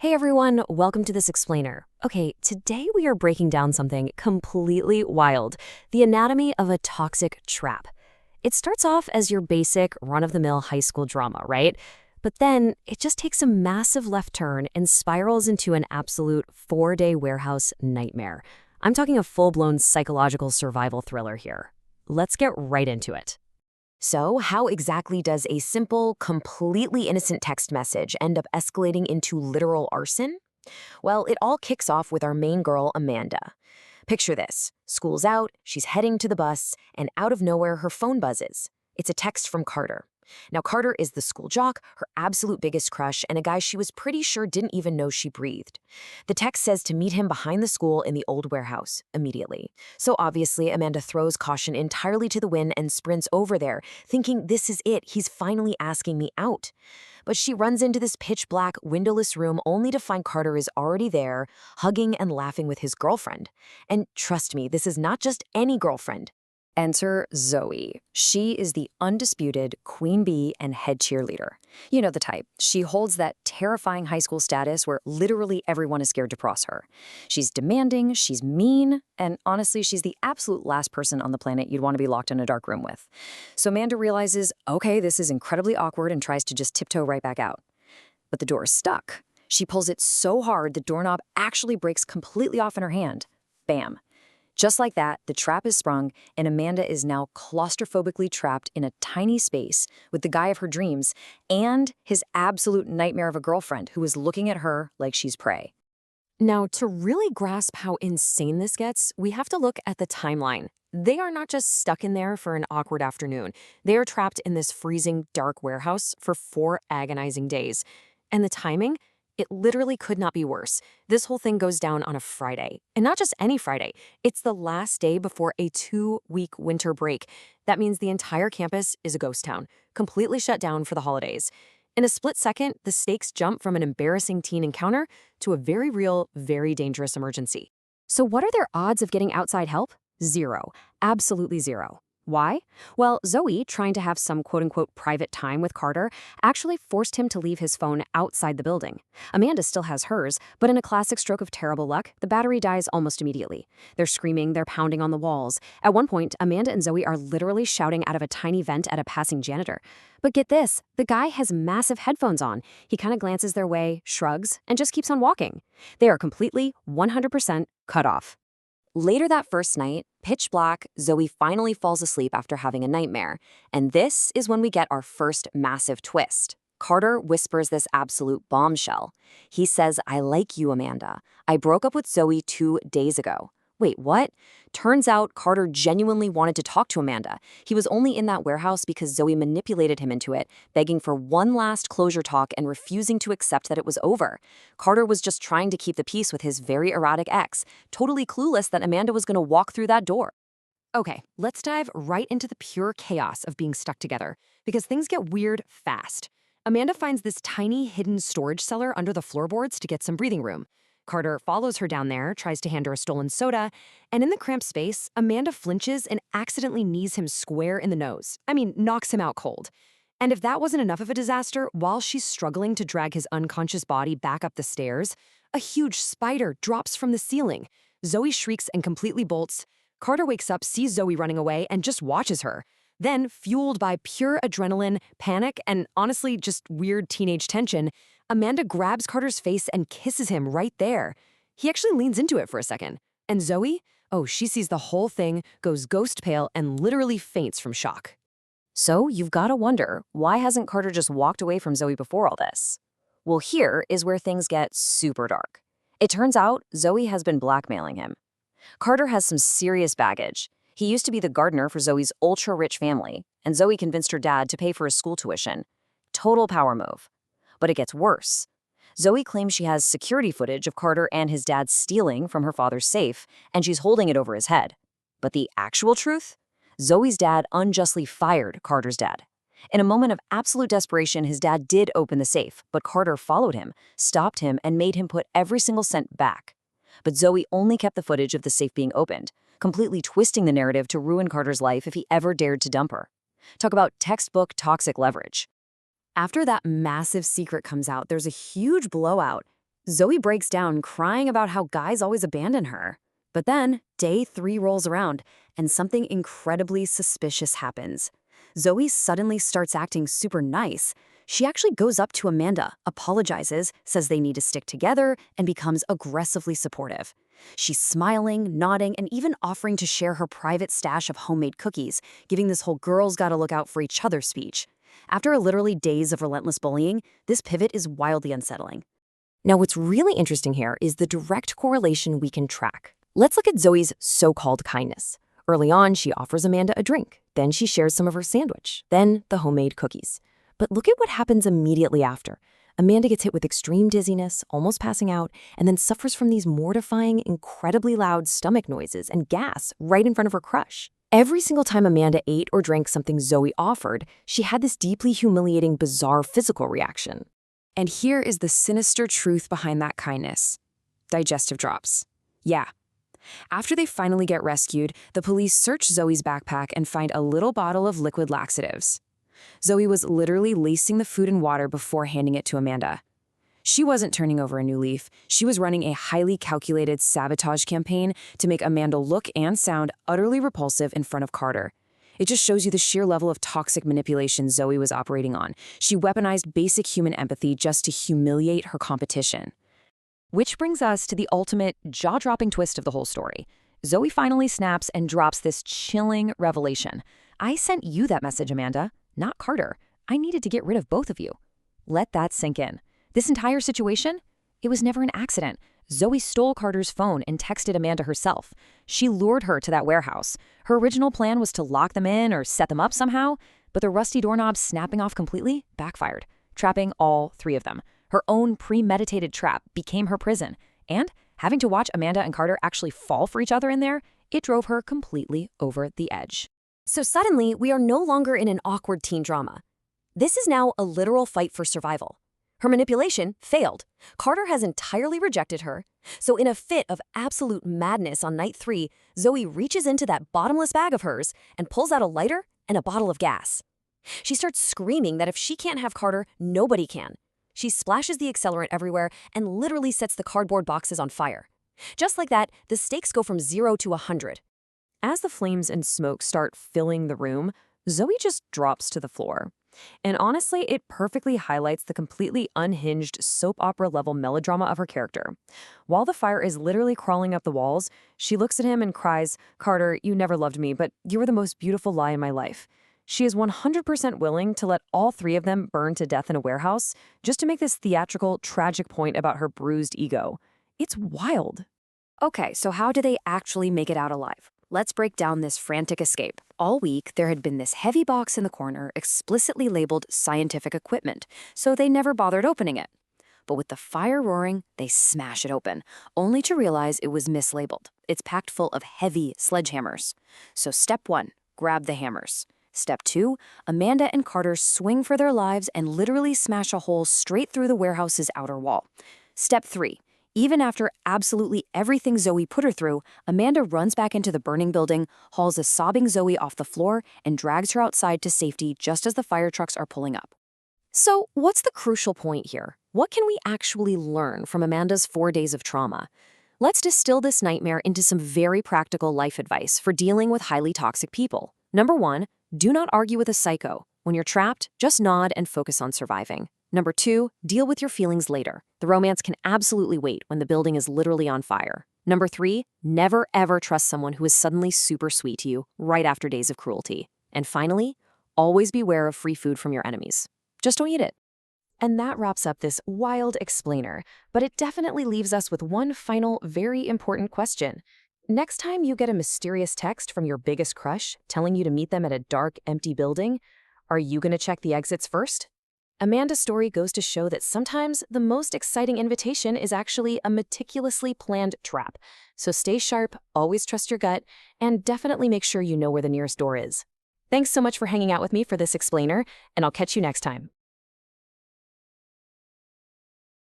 Hey everyone, welcome to this explainer. Okay, today we are breaking down something completely wild, the anatomy of a toxic trap. It starts off as your basic run-of-the-mill high school drama, right? But then it just takes a massive left turn and spirals into an absolute 4-day warehouse nightmare. I'm talking a full-blown psychological survival thriller here. Let's get right into it. So, how exactly does a simple, completely innocent text message end up escalating into literal arson? Well, it all kicks off with our main girl, Amanda. Picture this. School's out, she's heading to the bus, and out of nowhere, her phone buzzes. It's a text from Carter. Now, Carter is the school jock, her absolute biggest crush, and a guy she was pretty sure didn't even know she breathed. The text says to meet him behind the school in the old warehouse, immediately. So obviously, Amanda throws caution entirely to the wind and sprints over there, thinking this is it, he's finally asking me out. But she runs into this pitch-black, windowless room only to find Carter is already there, hugging and laughing with his girlfriend. And trust me, this is not just any girlfriend. Enter Zoe. She is the undisputed queen bee and head cheerleader. You know the type. She holds that terrifying high school status where literally everyone is scared to cross her. She's demanding, she's mean, and honestly, she's the absolute last person on the planet you'd want to be locked in a dark room with. So Amanda realizes, okay, this is incredibly awkward and tries to just tiptoe right back out. But the door is stuck. She pulls it so hard the doorknob actually breaks completely off in her hand. Bam. Just like that, the trap is sprung, and Amanda is now claustrophobically trapped in a tiny space with the guy of her dreams and his absolute nightmare of a girlfriend who is looking at her like she's prey. Now, to really grasp how insane this gets, we have to look at the timeline. They are not just stuck in there for an awkward afternoon. They are trapped in this freezing, dark warehouse for 4 agonizing days. And the timing? It literally could not be worse. This whole thing goes down on a Friday. And not just any Friday. It's the last day before a 2-week winter break. That means the entire campus is a ghost town, completely shut down for the holidays. In a split second, the stakes jump from an embarrassing teen encounter to a very real, very dangerous emergency. So what are their odds of getting outside help? 0. Absolutely 0. Why? Well, Zoe, trying to have some quote-unquote private time with Carter, actually forced him to leave his phone outside the building. Amanda still has hers, but in a classic stroke of terrible luck, the battery dies almost immediately. They're screaming, they're pounding on the walls. At one point, Amanda and Zoe are literally shouting out of a tiny vent at a passing janitor. But get this, the guy has massive headphones on. He kind of glances their way, shrugs, and just keeps on walking. They are completely, 100% cut off. Later that first night, pitch black, Zoe finally falls asleep after having a nightmare. And this is when we get our first massive twist. Carter whispers this absolute bombshell. He says, "I like you, Amanda. I broke up with Zoe 2 days ago." Wait, what? Turns out Carter genuinely wanted to talk to Amanda. He was only in that warehouse because Zoe manipulated him into it, begging for one last closure talk and refusing to accept that it was over. Carter was just trying to keep the peace with his very erratic ex, totally clueless that Amanda was going to walk through that door. Okay, let's dive right into the pure chaos of being stuck together, because things get weird fast. Amanda finds this tiny hidden storage cellar under the floorboards to get some breathing room. Carter follows her down there, tries to hand her a stolen soda, and in the cramped space, Amanda flinches and accidentally knees him square in the nose. I mean, knocks him out cold. And if that wasn't enough of a disaster, while she's struggling to drag his unconscious body back up the stairs, a huge spider drops from the ceiling. Zoe shrieks and completely bolts. Carter wakes up, sees Zoe running away, and just watches her. Then, fueled by pure adrenaline, panic, and honestly just weird teenage tension, Amanda grabs Carter's face and kisses him right there. He actually leans into it for a second. And Zoe? Oh, she sees the whole thing, goes ghost pale, and literally faints from shock. So you've got to wonder, why hasn't Carter just walked away from Zoe before all this? Well, here is where things get super dark. It turns out Zoe has been blackmailing him. Carter has some serious baggage. He used to be the gardener for Zoe's ultra-rich family, and Zoe convinced her dad to pay for his school tuition. Total power move. But it gets worse. Zoe claims she has security footage of Carter and his dad stealing from her father's safe, and she's holding it over his head. But the actual truth? Zoe's dad unjustly fired Carter's dad. In a moment of absolute desperation, his dad did open the safe, but Carter followed him, stopped him, and made him put every single cent back. But Zoe only kept the footage of the safe being opened, completely twisting the narrative to ruin Carter's life if he ever dared to dump her. Talk about textbook toxic leverage. After that massive secret comes out, there's a huge blowout. Zoe breaks down, crying about how guys always abandon her. But then, day 3 rolls around, and something incredibly suspicious happens. Zoe suddenly starts acting super nice. She actually goes up to Amanda, apologizes, says they need to stick together, and becomes aggressively supportive. She's smiling, nodding, and even offering to share her private stash of homemade cookies, giving this whole girls gotta look out for each other speech. After literally days of relentless bullying, this pivot is wildly unsettling. Now, what's really interesting here is the direct correlation we can track. Let's look at Zoe's so-called kindness. Early on, she offers Amanda a drink. Then she shares some of her sandwich. Then the homemade cookies. But look at what happens immediately after. Amanda gets hit with extreme dizziness, almost passing out, and then suffers from these mortifying, incredibly loud stomach noises and gas right in front of her crush. Every single time Amanda ate or drank something Zoe offered, she had this deeply humiliating, bizarre physical reaction. And here is the sinister truth behind that kindness. Digestive drops. Yeah. After they finally get rescued, the police search Zoe's backpack and find a little bottle of liquid laxatives. Zoe was literally lacing the food and water before handing it to Amanda. She wasn't turning over a new leaf. She was running a highly calculated sabotage campaign to make Amanda look and sound utterly repulsive in front of Carter. It just shows you the sheer level of toxic manipulation Zoe was operating on. She weaponized basic human empathy just to humiliate her competition. Which brings us to the ultimate jaw-dropping twist of the whole story. Zoe finally snaps and drops this chilling revelation. I sent you that message, Amanda, not Carter. I needed to get rid of both of you. Let that sink in. This entire situation? It was never an accident. Zoe stole Carter's phone and texted Amanda herself. She lured her to that warehouse. Her original plan was to lock them in or set them up somehow, but the rusty doorknob snapping off completely backfired, trapping all 3 of them. Her own premeditated trap became her prison, and having to watch Amanda and Carter actually fall for each other in there, it drove her completely over the edge. So suddenly, we are no longer in an awkward teen drama. This is now a literal fight for survival. Her manipulation failed. Carter has entirely rejected her. So in a fit of absolute madness on night 3, Zoe reaches into that bottomless bag of hers and pulls out a lighter and a bottle of gas. She starts screaming that if she can't have Carter, nobody can. She splashes the accelerant everywhere and literally sets the cardboard boxes on fire. Just like that, the stakes go from 0 to 100. As the flames and smoke start filling the room, Zoe just drops to the floor. And honestly, it perfectly highlights the completely unhinged soap opera level melodrama of her character. While the fire is literally crawling up the walls, she looks at him and cries, "Carter, you never loved me, but you were the most beautiful lie in my life." She is 100% willing to let all 3 of them burn to death in a warehouse just to make this theatrical, tragic point about her bruised ego. It's wild. Okay, so how do they actually make it out alive? Let's break down this frantic escape. All week, there had been this heavy box in the corner explicitly labeled scientific equipment, so they never bothered opening it. But with the fire roaring, they smash it open, only to realize it was mislabeled. It's packed full of heavy sledgehammers. So step 1, grab the hammers. Step 2, Amanda and Carter swing for their lives and literally smash a hole straight through the warehouse's outer wall. Step 3, even after absolutely everything Zoe put her through, Amanda runs back into the burning building, hauls a sobbing Zoe off the floor, and drags her outside to safety just as the fire trucks are pulling up. So, what's the crucial point here? What can we actually learn from Amanda's 4 days of trauma? Let's distill this nightmare into some very practical life advice for dealing with highly toxic people. Number 1, do not argue with a psycho. When you're trapped, just nod and focus on surviving. Number 2, deal with your feelings later. The romance can absolutely wait when the building is literally on fire. Number 3, never ever trust someone who is suddenly super sweet to you right after days of cruelty. And finally, always beware of free food from your enemies. Just don't eat it. And that wraps up this wild explainer, but it definitely leaves us with one final, very important question. Next time you get a mysterious text from your biggest crush telling you to meet them at a dark, empty building, are you going to check the exits first? Amanda's story goes to show that sometimes the most exciting invitation is actually a meticulously planned trap. So stay sharp, always trust your gut, and definitely make sure you know where the nearest door is. Thanks so much for hanging out with me for this explainer, and I'll catch you next time.